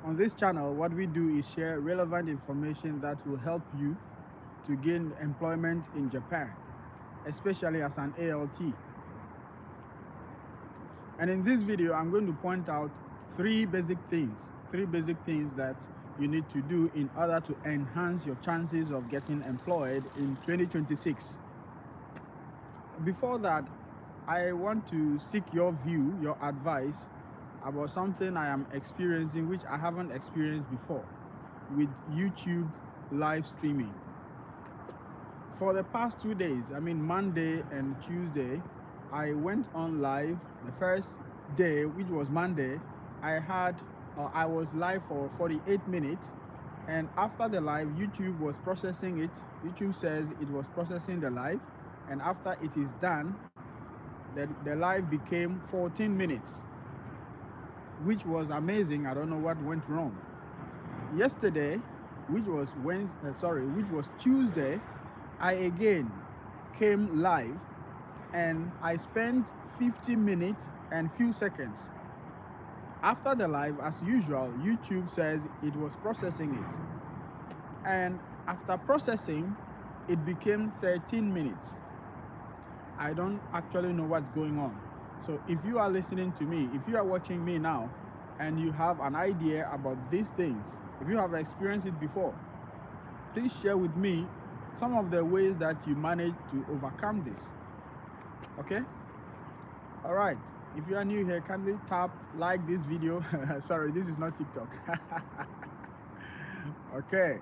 On this channel, what we do is share relevant information that will help you to gain employment in Japan, especially as an ALT. And in this video, I'm going to point out three basic things that you need to do in order to enhance your chances of getting employed in 2026. Before that, I want to seek your view, your advice about something I am experiencing which I haven't experienced before with YouTube live streaming. For the past 2 days, Monday and Tuesday, I went on live. The first day, which was Monday, I was live for 48 minutes, and after the live, YouTube was processing it. YouTube says it was processing the live, and after it is done, the live became 14 minutes, which was amazing. I don't know what went wrong. Yesterday, which was Tuesday, I again came live and I spent 50 minutes and few seconds. After the live, as usual, YouTube says it was processing it. And after processing, it became 13 minutes. I don't actually know what's going on. So if you are listening to me, if you are watching me now, and you have an idea about these things, if you have experienced it before, please share with me some of the ways that you managed to overcome this. Okay? All right. If you are new here, kindly tap like this video. Sorry, this is not TikTok. Okay.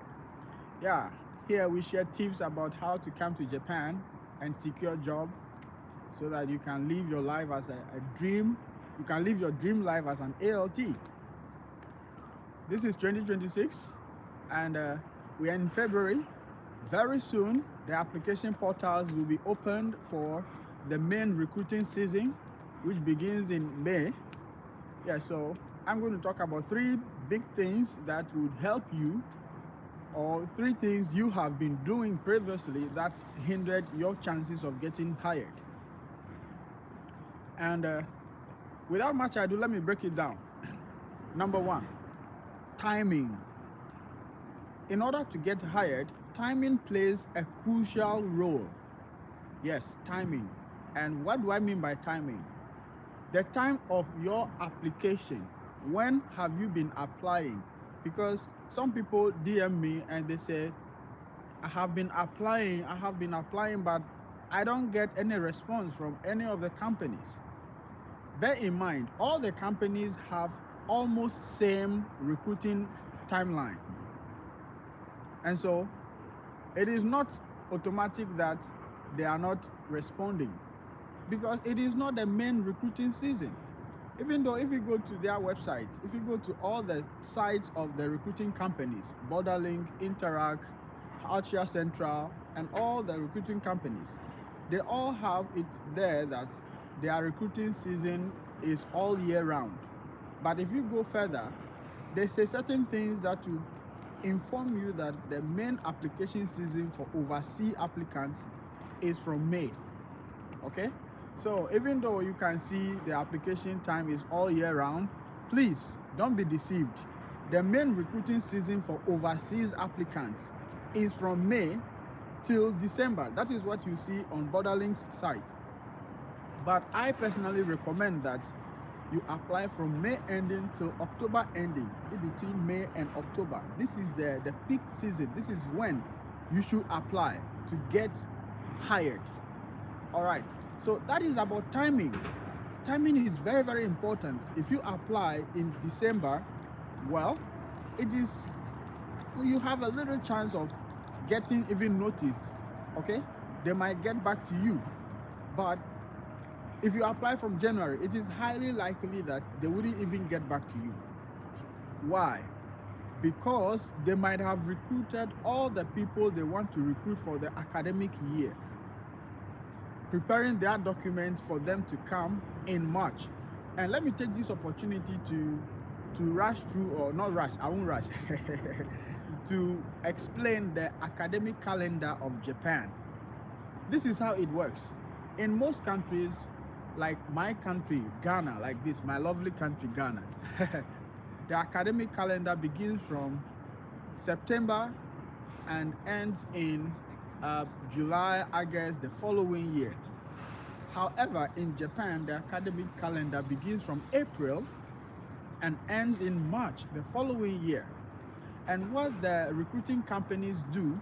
Yeah. Here we share tips about how to come to Japan and secure a job so that you can live your life as a dream. You can live your dream life as an ALT. This is 2026 and we are in February. Very soon, the application portals will be opened for the main recruiting season, which begins in May. Yeah, so I'm going to talk about three big things that would help you, or three things you have been doing previously that hindered your chances of getting hired. And without much ado, let me break it down. Number one, timing. In order to get hired, timing plays a crucial role. Yes, timing. And what do I mean by timing? The time of your application. When have you been applying? Because some people DM me and they say, I have been applying, but I don't get any response from any of the companies. Bear in mind, all the companies have almost same recruiting timeline. And so it is not automatic that they are not responding, because it is not the main recruiting season. Even though if you go to their website, if you go to all the sites of the recruiting companies, Borderlink, Interact, Altria Central, and all the recruiting companies, they all have it there that their recruiting season is all year round. But if you go further, they say certain things that will inform you that the main application season for overseas applicants is from May. Okay? So even though you can see the application time is all year round, please don't be deceived. The main recruiting season for overseas applicants is from May till December. That is what you see on Borderlink's site. But I personally recommend that you apply from May ending till October ending, in between May and October. This is the peak season. This is when you should apply to get hired. All right. So that is about timing. Timing is very, very important. If you apply in December, well, you have a little chance of getting even noticed. Okay? They might get back to you. But if you apply from January, it is highly likely that they wouldn't even get back to you. Why? Because they might have recruited all the people they want to recruit for the academic year, preparing their documents for them to come in March. And let me take this opportunity to rush through, or not rush, I won't rush, to explain the academic calendar of Japan. This is how it works. In most countries, like my country, Ghana, like this, my lovely country, Ghana, The academic calendar begins from September and ends in July, August the following year. However, in Japan, the academic calendar begins from April and ends in March the following year. And what the recruiting companies do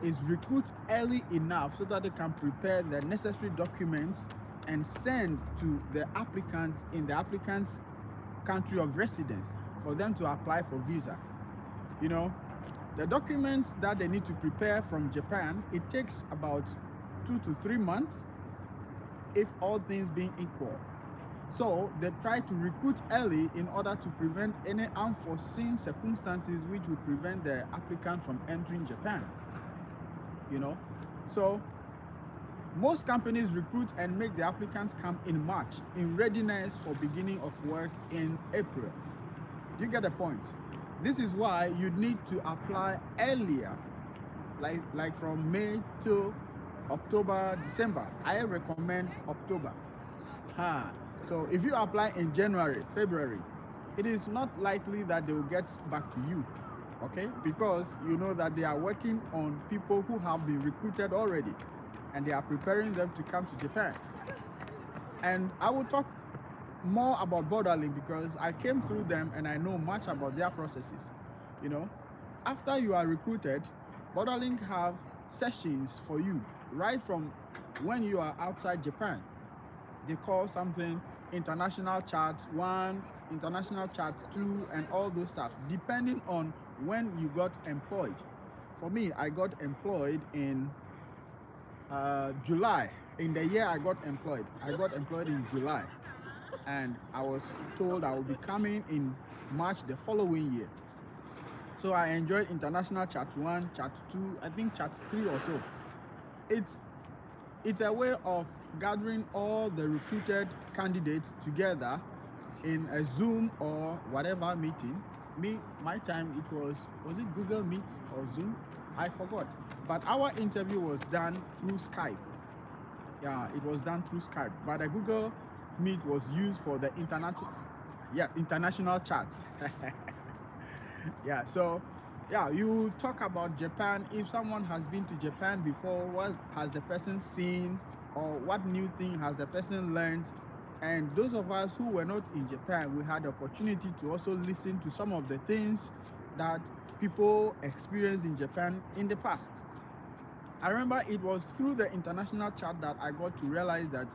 is recruit early enough so that they can prepare the necessary documents and send to the applicants in the applicant's country of residence for them to apply for visa. You know, the documents that they need to prepare from Japan, it takes about 2 to 3 months if all things being equal. So they try to recruit early in order to prevent any unforeseen circumstances which would prevent the applicant from entering Japan. You know, so most companies recruit and make the applicants come in March in readiness for beginning of work in April. You get the point? This is why you need to apply earlier, like from May till October, December. I recommend October. So if you apply in January, February, it is not likely that they will get back to you, okay? Because you know that they are working on people who have been recruited already, and they are preparing them to come to Japan. And I will talk more about Borderlink because I came through them and I know much about their processes. You know, after you are recruited, Borderlink have sessions for you right from when you are outside Japan. They call something international chat 1, international chat 2, and all those stuff, depending on when you got employed. For me, I got employed in July. In the year I got employed in July, and I was told I would be coming in March the following year. So I enjoyed international chat 1, chat 2, I think chat 3 or so. It's a way of gathering all the recruited candidates together in a Zoom or whatever meeting. My time was it Google Meet or Zoom? I forgot. But our interview was done through Skype. Yeah, it was done through Skype. But the Google Meet was used for the international chat. Yeah, so yeah, you talk about Japan. If someone has been to Japan before, what has the person seen, or what new thing has the person learned? And those of us who were not in Japan, we had the opportunity to also listen to some of the things that people experienced in Japan in the past. I remember it was through the international chat that I got to realize that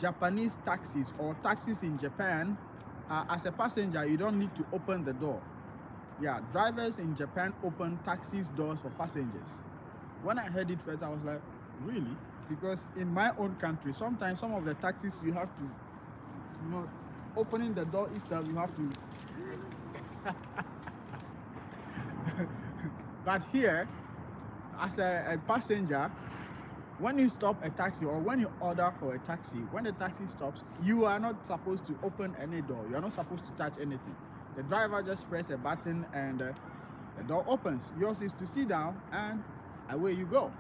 Japanese taxis or taxis in Japan, as a passenger, you don't need to open the door. Yeah, drivers in Japan open taxis doors for passengers. When I heard it first, I was like, really? Because in my own country, sometimes some of the taxis you have to, you know, opening the door itself, you have to. But here, as a passenger, when you stop a taxi or when you order for a taxi, when the taxi stops, you are not supposed to open any door. You are not supposed to touch anything. The driver just press a button and the door opens. Yours is to sit down and away you go.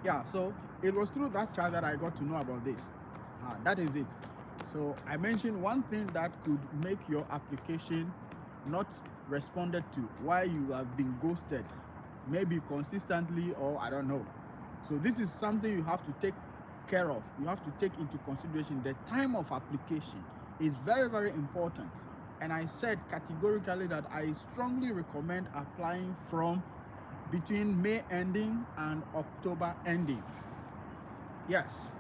Yeah, so it was through that chat that I got to know about this. That is it. So I mentioned one thing that could make your application not responded to, why you have been ghosted, maybe consistently or I don't know. So this is something you have to take care of. You have to take into consideration the time of application is very, very important. And I said categorically that I strongly recommend applying from between May ending and October ending. Yes.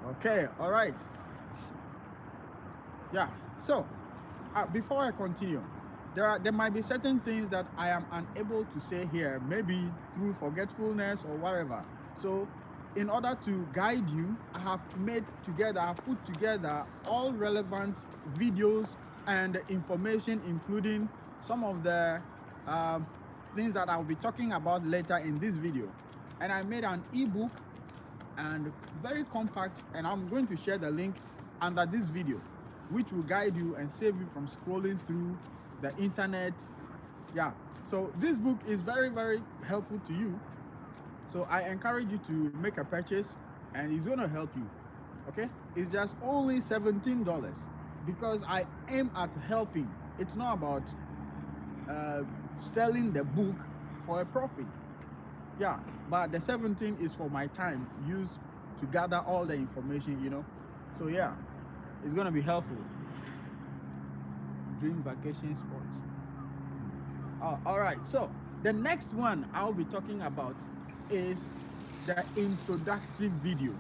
Okay, all right. Yeah, so before I continue, there might be certain things that I am unable to say here, maybe through forgetfulness or whatever. So in order to guide you, I have put together all relevant videos and information, including some of the things that I'll be talking about later in this video. And I made an ebook and very compact, and I'm going to share the link under this video, which will guide you and save you from scrolling through the internet. Yeah, so this book is very, very helpful to you. So I encourage you to make a purchase, and it's going to help you. Okay, it's just only $17 because I aim at helping. It's not about selling the book for a profit. Yeah, but the 17 is for my time used to gather all the information, you know. So yeah, it's gonna be helpful. Dream vacation spots. Oh, all right. So the next one I'll be talking about is the introductory video.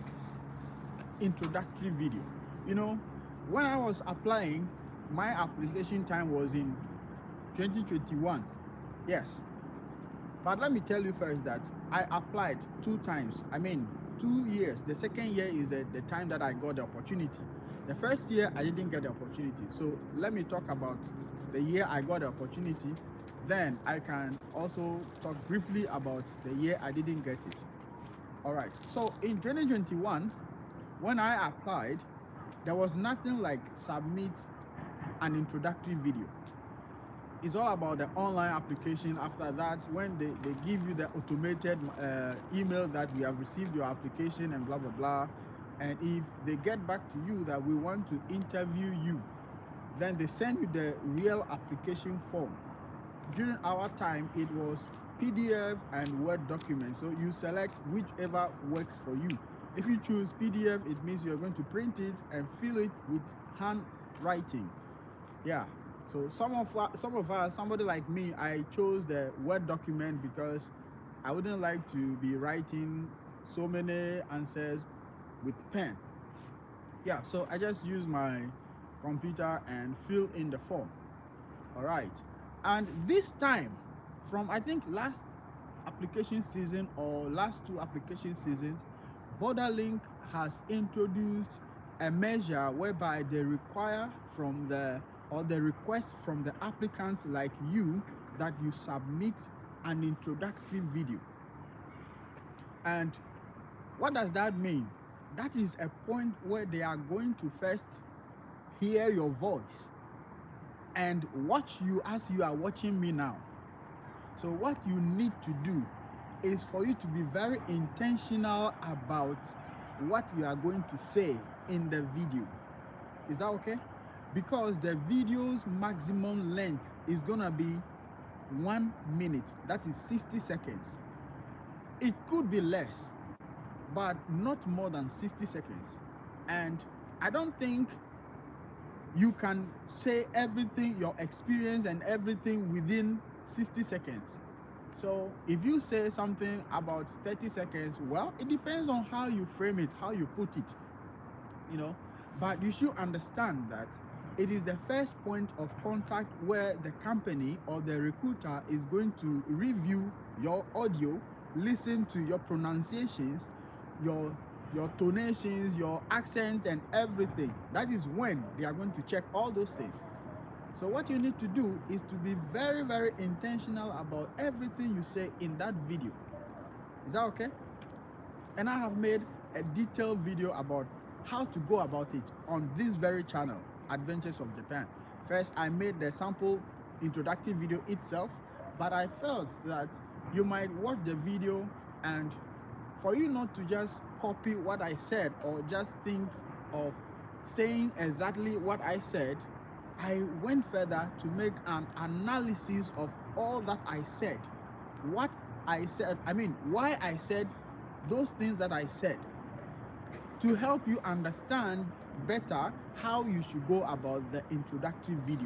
Introductory video. You know, when I was applying, my application time was in 2021. Yes. But let me tell you first that I applied 2 times. I mean, 2 years. The second year is the time that I got the opportunity. The first year, I didn't get the opportunity. So let me talk about the year I got the opportunity. Then I can also talk briefly about the year I didn't get it. All right. So in 2021, when I applied, there was nothing like submit an introductory video. It's all about the online application. After that, when they give you the automated email that we have received your application and blah, blah, blah. And if they get back to you that we want to interview you, then they send you the real application form. During our time, it was PDF and Word document. So you select whichever works for you. If you choose PDF, it means you're going to print it and fill it with handwriting. Yeah. So some of us, somebody like me, I chose the Word document because I wouldn't like to be writing so many answers with pen. Yeah, so I just use my computer and fill in the form. All right. And this time, from I think last application season or last 2 application seasons, Borderlink has introduced a measure whereby they require from the request from the applicants like you that you submit an introductory video. And what does that mean? That is a point where they are going to first hear your voice and watch you as you are watching me now. So what you need to do is for you to be very intentional about what you are going to say in the video. Is that okay? Because the video's maximum length is gonna be 1 minute. That is 60 seconds. It could be less, but not more than 60 seconds. And I don't think you can say everything, your experience and everything within 60 seconds. So if you say something about 30 seconds, well, it depends on how you frame it, how you put it, you know. But you should understand that it is the first point of contact where the company or the recruiter is going to review your audio, listen to your pronunciations, your tonations, your accent and everything. That is when they are going to check all those things. So what you need to do is to be very, very intentional about everything you say in that video. Is that okay? And I have made a detailed video about how to go about it on this very channel, Adventures of Japan. First, I made the sample introductory video itself, but I felt that you might watch the video and for you not to just copy what I said or just think of saying exactly what I said, I went further to make an analysis of all that I said. What I said, I mean, why I said those things that I said, to help you understand better how you should go about the introductory video.